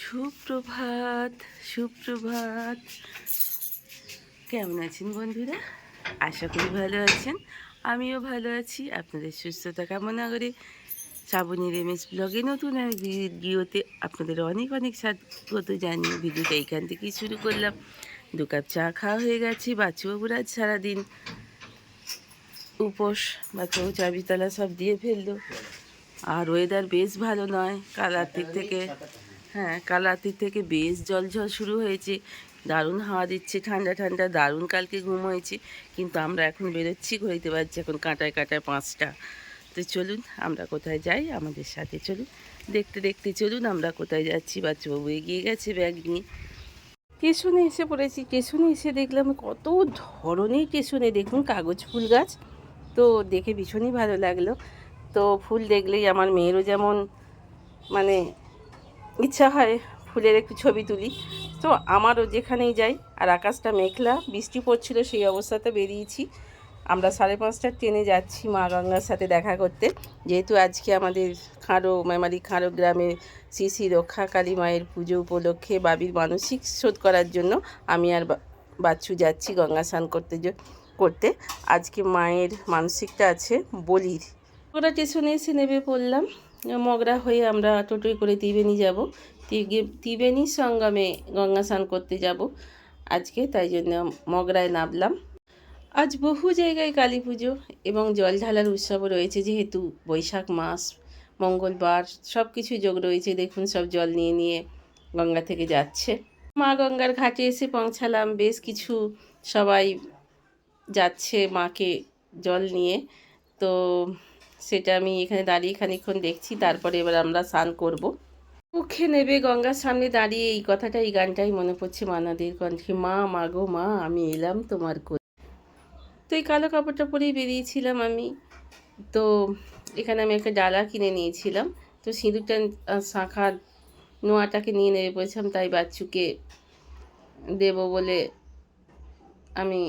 সুপ্রভাত সুপ্রভাত। কেমন আছেন বন্ধুরা? আশা করি ভালো আছেন। আমিও ভালো আছি। আপনাদের সুস্থতা কামনা করে শ্রাবণীর এমএস ব্লগে নতুন এক ভিডিওতে আপনাদের অনেক অনেক স্বাগত জানিয়ে ভিডিওটা এইখান থেকেই শুরু করলাম। 2 কাপ চা খাওয়া হয়ে গেছে। বাচ্চুবাবুরা আজ সারাদিন উপোস, বাচ্চাও চাবিতলা সব দিয়ে ফেললো। আর ওয়েদার বেশ ভালো নয়। কাল রাত্রির থেকে বেশ জলঝড় শুরু হয়েছে। দারুণ হাওয়া দিচ্ছে, ঠান্ডা ঠান্ডা, দারুণ কালকে ঘুম হয়েছে। কিন্তু আমরা এখন বেরোচ্ছি, ঘড়িতে বাজছে এখন কাঁটায় কাঁটায় 5টা। তো চলুন আমরা কোথায় যাই, আমাদের সাথে চলুন, দেখতে দেখতে চলুন আমরা কোথায় যাচ্ছি। বাচ্চাবাবু এগিয়ে গেছে ব্যাগ নিয়ে। স্টেশনে এসে পড়েছি। স্টেশনে এসে দেখলাম কত ধরনের স্টেশনে, দেখুন কাগজ ফুল গাছ। তো দেখে ভীষণই ভালো লাগলো। তো ফুল দেখলেই আমার মেয়েরও যেমন মানে ইচ্ছা হয় ফুলের একটু ছবি তুলি, তো আমারও যেখানেই যাই। আর আকাশটা মেঘলা, বৃষ্টি পড়ছিল, সেই অবস্থাতে বেরিয়েছি। আমরা 5:30টার ট্রেনে যাচ্ছি মা গঙ্গার সাথে দেখা করতে। যেহেতু আজকে আমাদের মেমারি খাঁড়ো গ্রামে শ্রী শ্রী রক্ষাকালী মায়ের পুজো উপলক্ষে বাবির মানসিক শোধ করার জন্য আমি আর বাচ্চু যাচ্ছি গঙ্গা স্নান করতে। আজকে মায়ের মানসিকটা আছে বলির। ওরা স্টেশনে এসে নেমে পড়লাম। মগরা হয়ে আমরা টোটোয় করে ত্রিবেণী যাব। ত্রিবেণী সঙ্গমে গঙ্গা স্নান করতে যাব আজকে, তাই জন্য মগরায় নামলাম। আজ বহু জায়গায় কালী পুজো এবং জল ঢালার উৎসবও রয়েছে। যেহেতু বৈশাখ মাস, মঙ্গলবার, সব কিছুই যোগ রয়েছে। দেখুন সব জল নিয়ে নিয়ে গঙ্গা থেকে যাচ্ছে। মা গঙ্গার ঘাটে এসে পৌঁছালাম। বেশ কিছু সবাই যাচ্ছে মাকে জল নিয়ে। তো সেটা আমি এখানে দাঁড়িয়ে খানিকক্ষণ দেখছি। তারপরে এবার আমরা স্নান করব। মুখে নেবে গঙ্গার সামনে দাঁড়িয়ে এই কথাটা, এই গানটাই মনে পড়ছে মানাদের কণ্ঠে, মা মাগো মা আমি এলাম তোমার কোলে। তো এই কালো কাপড়টা পরেই বেরিয়েছিলাম আমি। তো এখানে আমি একটা ডালা কিনে নিয়েছিলাম। তো সিঁদুরটা শাঁখার নোয়াটাকে নিয়ে নেবে বলছিলাম, তাই বাচ্চুকে দেব বলে আমি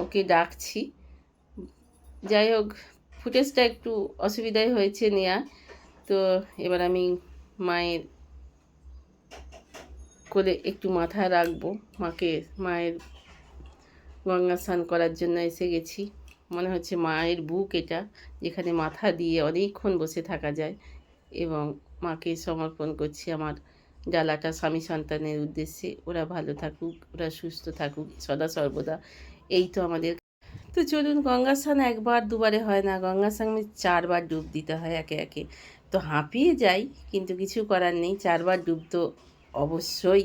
ওকে ডাকছি। যাই হোক, ফুটেজটা একটু অসুবিধাই হয়েছে নেওয়া। তো এবার আমি মায়ের কোলে একটু মাথা রাখবো। মায়ের গঙ্গা স্নান করার জন্য এসে গেছি। মনে হচ্ছে মায়ের বুক এটা, যেখানে মাথা দিয়ে অনেকক্ষণ বসে থাকা যায়। এবং মাকে সমর্পণ করছি আমার ডালাটা স্বামী সন্তানের উদ্দেশ্যে। ওরা ভালো থাকুক, ওরা সুস্থ থাকুক সদা সর্বদা, এই তো আমাদের। তো চলুন, গঙ্গা স্নান একবার দুবারে হয় না, গঙ্গা স্নানে 4বার ডুব দিতে হয় একে একে। তো হাঁপিয়ে যাই, কিন্তু কিছু করার নেই। 4বার ডুব তো অবশ্যই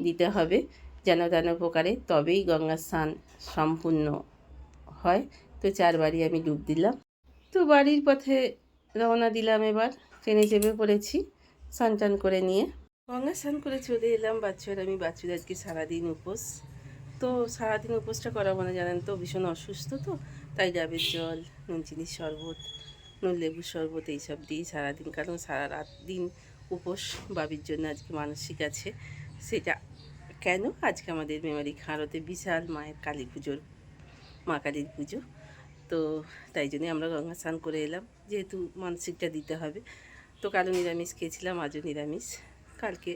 দিতে হবে যেন তেন প্রকারে, তবেই গঙ্গা স্নান সম্পূর্ণ হয়। তো 4বারই আমি ডুব দিলাম। তো বাড়ির পথে রওনা দিলাম। এবার ট্রেনে চেপে পড়েছি স্নান টান করে নিয়ে। গঙ্গা স্নান করে চলে এলাম। বাচ্চুর আজকে সারাদিন উপোস। তো সারাদিন উপোসটা করা মানে জানেন তো ভীষণ অসুস্থ, তো তাই ডাবের জল, নুন চিনির শরবত, নুন লেবুর শরবত এইসব দিই সারাদিন। কারণ সারা রাত দিন উপোস বাবির জন্য আজকে মানসিক আছে। সেটা কেন, আজকে আমাদের মেমারি খাঁড়োতে বিশাল মায়ের কালী পুজোর, মা কালীর পুজো। তো তাই জন্যে আমরা গঙ্গা স্নান করে এলাম, যেহেতু মানসিকটা দিতে হবে। তো কালও নিরামিষ খেয়েছিলাম, আজও নিরামিষ কালকে।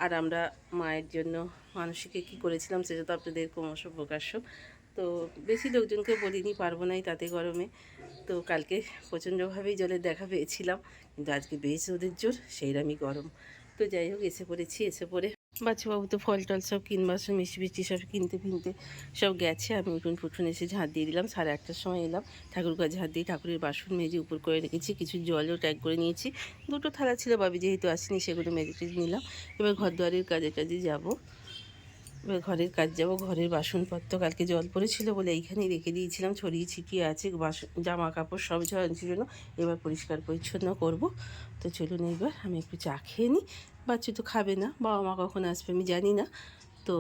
আর আমরা মায়ের জন্য মানসিকে কী করেছিলাম সেটা তো আপনাদের ক্রমশ প্রকাশ্য। তো বেশি লোকজনকে বলিনি, পারবো নাই তাতে গরমে। তো কালকে প্রচণ্ডভাবেই জলের দেখা পেয়েছিলাম, কিন্তু আজকে বেশ রোদের জোর, সেইরকমই গরম। তো যাই হোক, এসে পড়ে বাচ্চাবাবু তো ফল টল সব কিনবার সব মিষ্টি সব কিনতে সব গেছে। আমি উঠুন এসে ঝাঁট দিয়ে দিলাম। 8:30টার সময় এলাম। ঠাকুর ঘর ঝাঁট দিয়ে ঠাকুরের বাসন মেজে উপর করে রেখেছি। কিছু জলও ট্যাগ করে নিয়েছি। 2টো থালা ছিল, বাবি যেহেতু আসেনি সেগুলো মেজে নিলাম। এবার ঘর দুয়ারের কাজে যাবো। এবার ঘরের কাজ যাব। ঘরের বাসনপত্র কালকে জল পড়েছিল বলে এইখানেই রেখে দিয়েছিলাম, ছড়িয়ে ছিটিয়ে আছে। জামা কাপড় সব জন্য এবার পরিষ্কার পরিচ্ছন্ন করব। তো চলুন এইবার আমি একটু চা খেয়ে নিই। বাচ্চা তো খাবে না, বাবা মা কখন আসবে আমি জানি না। তো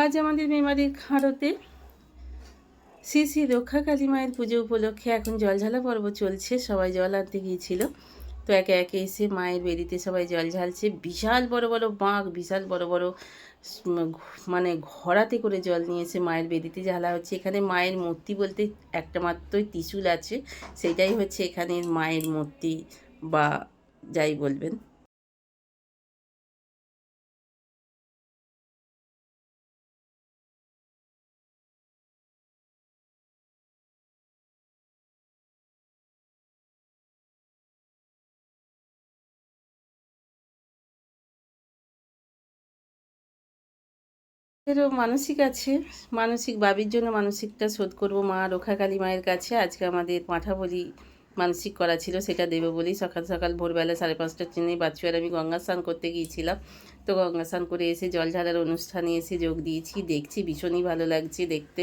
আজ আমাদের মেমারির খাঁড়োতে শ্রী শ্রী রক্ষাকালী মায়ের পুজো উপলক্ষে এখন জলঝালা পর্ব চলছে। সবাই জল আনতে গিয়েছিল, তো একে একে এসে মায়ের বেদিতে সবাই জল ঢালছে। বিশাল বড় বড় বাঁক, বিশাল বড় বড় মানে ঘড়াতে করে জল নিয়ে এসে মায়ের বেদিতে ঢালা হচ্ছে। এখানে মায়ের মূর্তি বলতে একটা মাত্রই ত্রিশূল আছে, সেটাই হচ্ছে এখানের মায়ের মূর্তি বা যাই বলবেন। এরও মানসিক আছে, মানসিক বাবির জন্য মানসিকটা শোধ করব মা রক্ষাকালী মায়ের কাছে। আজকে আমাদের পাঁঠা বলি মানসিক করা ছিল, সেটা দেবো বলেই সকাল সকাল ভোরবেলা 5:30টার ট্রেনে বাচ্চু আর আমি গঙ্গা স্নান করতে গিয়েছিলাম। তো গঙ্গা স্নান করে এসে জল ঢালার অনুষ্ঠানে এসে যোগ দিয়েছি, দেখছি ভীষণই ভালো লাগছে দেখতে।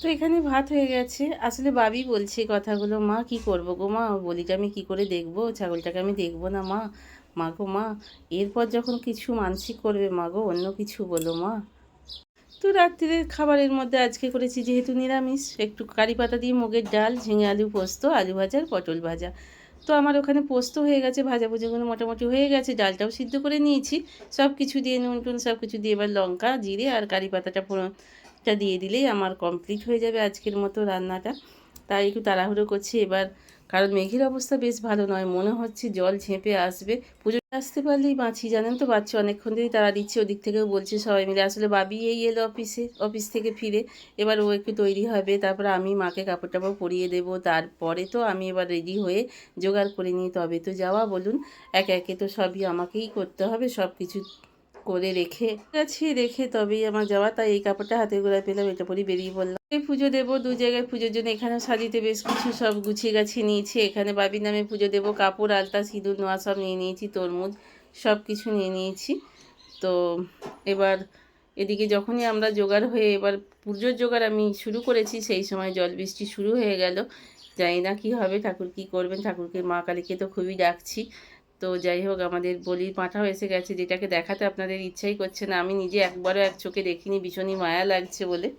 তো এখানে ভাত হয়ে গেছে। আসলে বাবি বলছে কথাগুলো, মা কি করবো গো মা, বলিটা আমি কি করে দেখবো, ছাগলটাকে আমি দেখবো না মা, মা গো মা, এরপর যখন কিছু মানসিক করবে মা গো, অন্য কিছু বলো মা। তো রাত্রিরের খাবারের মধ্যে আজকে করেছি যেহেতু নিরামিষ, একটু কারি পাতা দিয়ে মুগের ডাল, ঝিঙে আলু পোস্ত, আলু ভাজা আর পটল ভাজা। তো আমার ওখানে পোস্ত হয়ে গেছে, ভাজাভুজিগুলো মোটামুটি হয়ে গেছে, ডালটাও সিদ্ধ করে নিয়েছি। সব কিছু দিয়ে নুন টুন সব কিছু দিয়ে এবার লঙ্কা জিরে আর কারি পাতাটা ফোড়নটা দিয়ে দিলেই আমার কমপ্লিট হয়ে যাবে আজকের মতো রান্নাটা। তাই একটু তাড়াহুড়ো করছি এবার, কারণ মেঘের অবস্থা বেশ ভালো নয়, মনে হচ্ছে জল ঝেঁপে আসবে। পুজো আসতে পারলেই বাঁচি, জানেন তো, বাচ্চা অনেকক্ষণ ধরেই তাড়া দিচ্ছে, ওদিক থেকেও বলছে সবাই মিলে। আসলে বাবি এই এলো অফিস থেকে ফিরে, এবার ও একটু তৈরি হবে, তারপরে আমি মাকে কাপড় টাপড় পরিয়ে দেবো, তারপরে তো আমি এবার রেডি হয়ে জোগাড় করে নিই তবে তো যাওয়া বলুন। একে একে তো সবই আমাকেই করতে হবে, সব কিছু করে রেখে তবেই আমার যাওয়া। তাই এই কাপড়টা হাতে গোড়ায় পেলাম, এটা পরেই বেরিয়ে পড়লাম। এই পুজো দেবো, 2 জায়গায় পুজোর জন্য এখানেও সাজিতে বেশ কিছু সব গুছিয়ে গাছিয়ে নিয়েছি। এখানে বাবির নামে পুজো দেবো, কাপড় আলতা সিঁদুর নোয়া সব নিয়ে নিয়েছি, তরমুজ সব কিছু নিয়ে নিয়েছি। তো এবার এদিকে যখনই আমরা জোগাড় হয়ে এবার পুজোর জোগাড় আমি শুরু করেছি, সেই সময় জল বৃষ্টি শুরু হয়ে গেল। জানি না কী হবে, ঠাকুর কী করবেন, ঠাকুরকে মা কালীকে তো খুবই ডাকছি। তো যাই হোক, আমাদের বলির পাঁঠাও এসে গেছে, যেটাকে দেখাতে আপনাদের ইচ্ছাই করছে না, আমি নিজে একবারও এক চোখে দেখিনি, ভীষণই মায়া লাগছে বলে।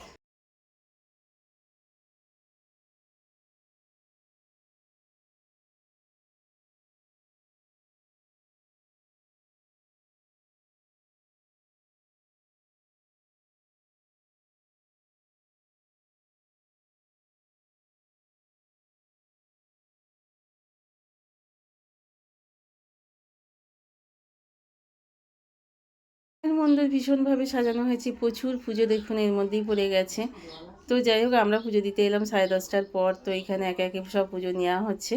মন্দির ভীষণভাবে সাজানো হয়েছে, প্রচুর পুজো দেখুন এর মধ্যেই পড়ে গেছে। তো যাই হোক, আমরা পুজো দিতে এলাম 10:30টার পর। তো এখানে একে একে সব পুজো নেওয়া হচ্ছে।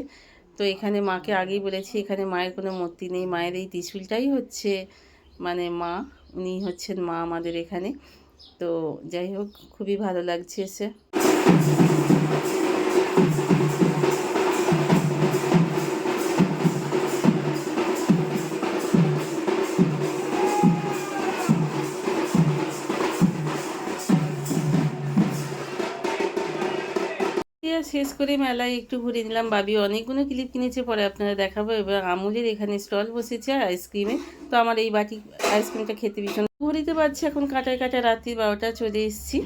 তো এখানে মাকে আগেই বলেছি, এখানে মায়ের কোনো মূর্তি নেই, মায়ের এই ত্রিশূলটাই হচ্ছে মানে মা, উনি হচ্ছেন মা আমাদের এখানে। তো যাই হোক, খুবই ভালো লাগছে এসে। শেষ করে মেলায় একটু ঘুরে নিলাম। বাবি অনেকগুলো ক্লিপ কিনেছে, পরে আপনারা দেখাবো। এবার আমুলের এখানে স্টল বসেছে আইসক্রিমে। তো আমার এই বাটি আইসক্রিমটা খেতে ভীষণ ঘুরিতে পারছি। এখন কাটায় কাটায় রাত্রি 12টা চলে এসেছি।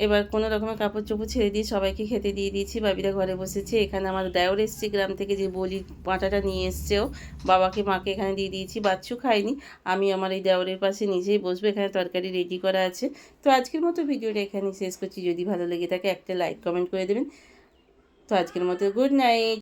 এবার কোনো রকমের কাপড় চোপড় ছেড়ে দিয়ে সবাইকে খেতে দিয়ে দিয়েছি। বাবিরা ঘরে বসেছে। এখানে আমার দেওর এসছে গ্রাম থেকে, যে বলি পাঁটাটা নিয়ে এসছেও। বাবাকে মাকে এখানে দিয়ে দিয়েছি। বাচ্চু খায়নি, আমি আমার এই দেওরের পাশে নিজেই বসবো। এখানে তরকারি রেডি করা আছে। তো আজকের মতো ভিডিওটা এখানেই শেষ করছি। যদি ভালো লেগে থাকে একটা লাইক কমেন্ট করে দেবেন। তো আজকের মতো গুড নাইট।